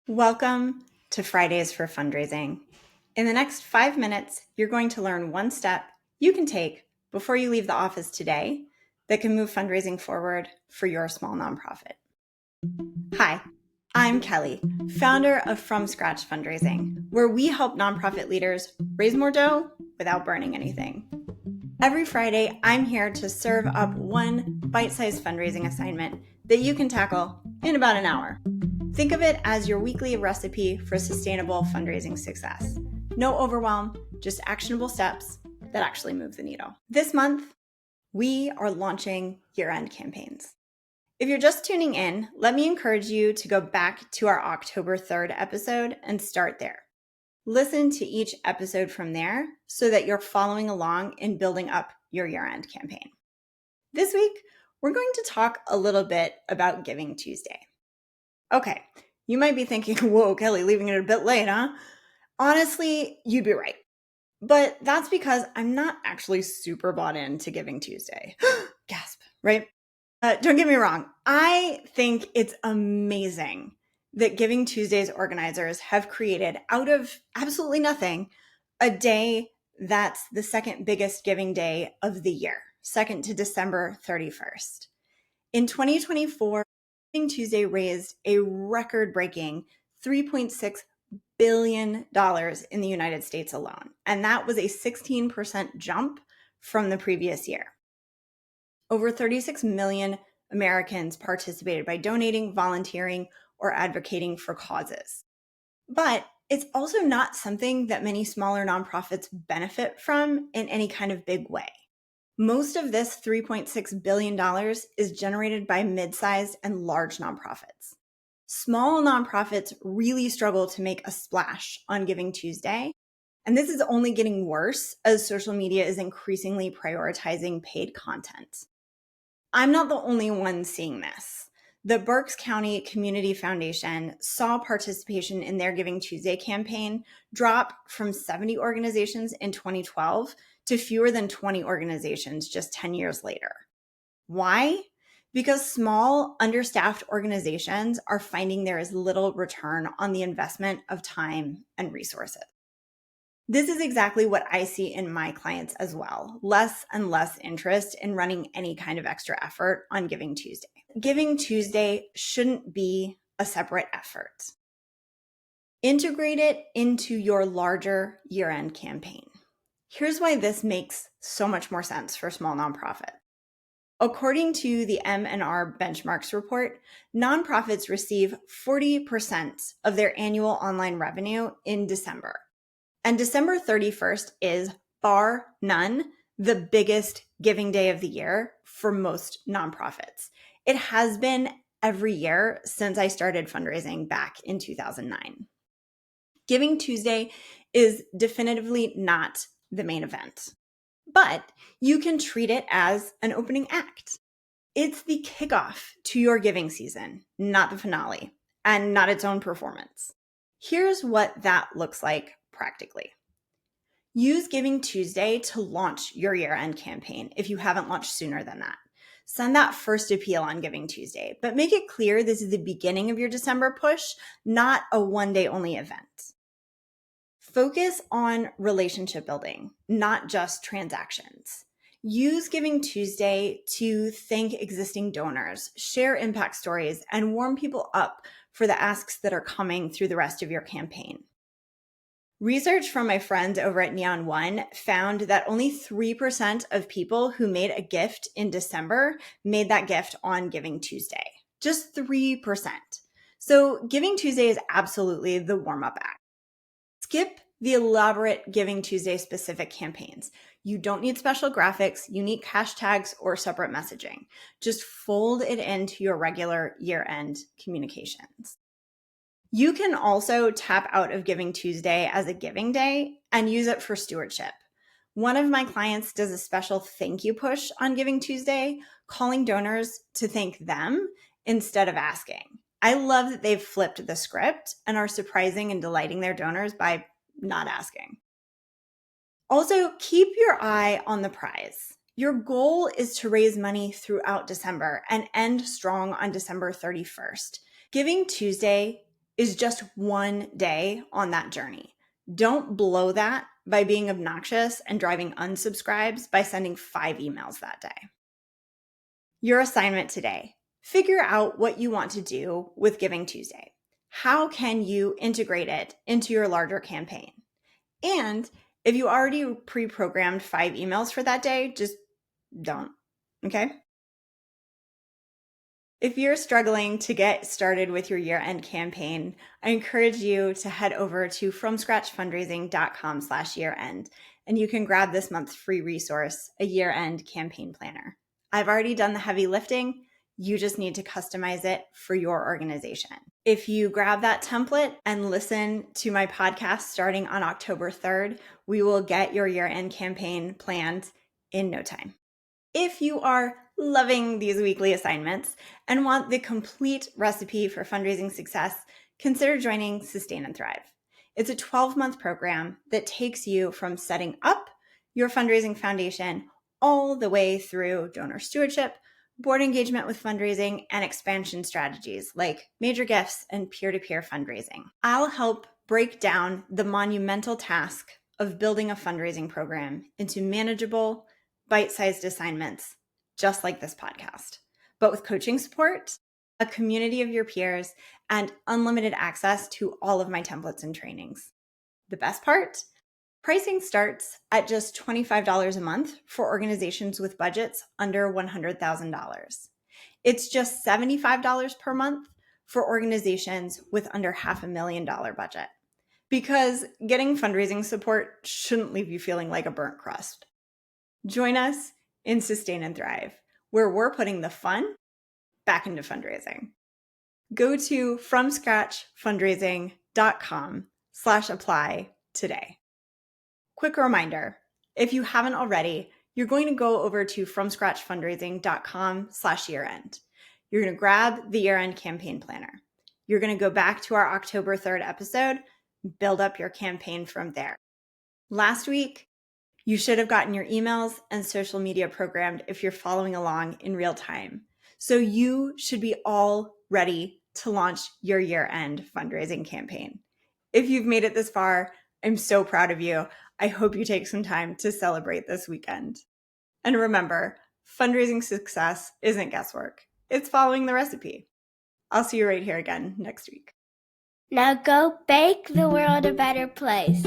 Welcome to Fridays for Fundraising. In the next 5 minutes, you're going to learn one step you can take before you leave the office today that can move fundraising forward for your small nonprofit. Hi, I'm Kelly, founder of From Scratch Fundraising, where we help nonprofit leaders raise more dough without burning anything. Every Friday, I'm here to serve up one bite-sized fundraising assignment that you can tackle in about an hour. Think of it as your weekly recipe for sustainable fundraising success. No overwhelm, just actionable steps that actually move the needle. This month, we are launching year-end campaigns. If you're just tuning in, let me encourage you to go back to our October 3rd episode and start there. Listen to each episode from there so that you're following along in building up your year-end campaign. This week, we're going to talk a little bit about Giving Tuesday. Okay, you might be thinking, whoa, Kelly, leaving it a bit late, huh? Honestly, you'd be right. But that's because I'm not actually super bought into Giving Tuesday. Gasp, right? Don't get me wrong. I think it's amazing that Giving Tuesday's organizers have created out of absolutely nothing a day that's the second biggest giving day of the year, second to December 31st. In 2024, Giving Tuesday raised a record-breaking $3.6 billion in the United States alone, and that was a 16% jump from the previous year. Over 36 million Americans participated by donating, volunteering, or advocating for causes. But it's also not something that many smaller nonprofits benefit from in any kind of big way. Most of this $3.6 billion is generated by mid-sized and large nonprofits. Small nonprofits really struggle to make a splash on Giving Tuesday, and this is only getting worse as social media is increasingly prioritizing paid content. I'm not the only one seeing this. The Berks County Community Foundation saw participation in their Giving Tuesday campaign drop from 70 organizations in 2012 to fewer than 20 organizations just 10 years later. Why? Because small, understaffed organizations are finding there is little return on the investment of time and resources. This is exactly what I see in my clients as well. Less and less interest in running any kind of extra effort on Giving Tuesday. Giving Tuesday shouldn't be a separate effort. Integrate it into your larger year-end campaign. Here's why this makes so much more sense for small nonprofits. According to the M&R Benchmarks report, nonprofits receive 40% of their annual online revenue in December. And December 31st is, bar none, the biggest giving day of the year for most nonprofits. It has been every year since I started fundraising back in 2009. Giving Tuesday is definitively not the main event, but you can treat it as an opening act. It's the kickoff to your giving season, not the finale, and not its own performance. Here's what that looks like practically. Use Giving Tuesday to launch your year-end campaign if you haven't launched sooner than that. Send that first appeal on Giving Tuesday, but make it clear this is the beginning of your December push, not a one-day only event. Focus on relationship building, not just transactions. Use Giving Tuesday to thank existing donors, share impact stories, and warm people up for the asks that are coming through the rest of your campaign. Research from my friends over at Neon One found that only 3% of people who made a gift in December made that gift on Giving Tuesday. Just 3%. So Giving Tuesday is absolutely the warm-up act. Skip the elaborate Giving Tuesday specific campaigns. You don't need special graphics, unique hashtags, or separate messaging. Just fold it into your regular year-end communications. You can also tap out of Giving Tuesday as a giving day and use it for stewardship. One of my clients does a special thank you push on Giving Tuesday, calling donors to thank them instead of asking. I love that they've flipped the script and are surprising and delighting their donors by not asking. Also, keep your eye on the prize. Your goal is to raise money throughout December and end strong on December 31st. Giving Tuesday is just one day on that journey. Don't blow that by being obnoxious and driving unsubscribes by sending 5 emails that day. Your assignment today: figure out what you want to do with Giving Tuesday. How can you integrate it into your larger campaign? And if you already pre-programmed 5 emails for that day, just don't, okay? If you're struggling to get started with your year-end campaign, I encourage you to head over to fromscratchfundraising.com/year-end, and you can grab this month's free resource, a year-end campaign planner. I've already done the heavy lifting. You just need to customize it for your organization. If you grab that template and listen to my podcast starting on October 3rd, we will get your year-end campaign planned in no time. If you are loving these weekly assignments and want the complete recipe for fundraising success, consider joining Sustain and Thrive. It's a 12-month program that takes you from setting up your fundraising foundation all the way through donor stewardship, board engagement with fundraising, and expansion strategies like major gifts and peer-to-peer fundraising. I'll help break down the monumental task of building a fundraising program into manageable, bite-sized assignments, just like this podcast, but with coaching support, a community of your peers, and unlimited access to all of my templates and trainings. The best part? Pricing starts at just $25 a month for organizations with budgets under $100,000. It's just $75 per month for organizations with under $500,000 budget. Because getting fundraising support shouldn't leave you feeling like a burnt crust. Join us in Sustain and Thrive, where we're putting the fun back into fundraising. Go to fromscratchfundraising.com/apply today. Quick reminder, if you haven't already, you're going to go over to fromscratchfundraising.com/year-end. You're going to grab the year-end campaign planner. You're going to go back to our October 3rd episode, build up your campaign from there. Last week, you should have gotten your emails and social media programmed if you're following along in real time. So you should be all ready to launch your year-end fundraising campaign. If you've made it this far, I'm so proud of you. I hope you take some time to celebrate this weekend. And remember, fundraising success isn't guesswork. It's following the recipe. I'll see you right here again next week. Now go make the world a better place.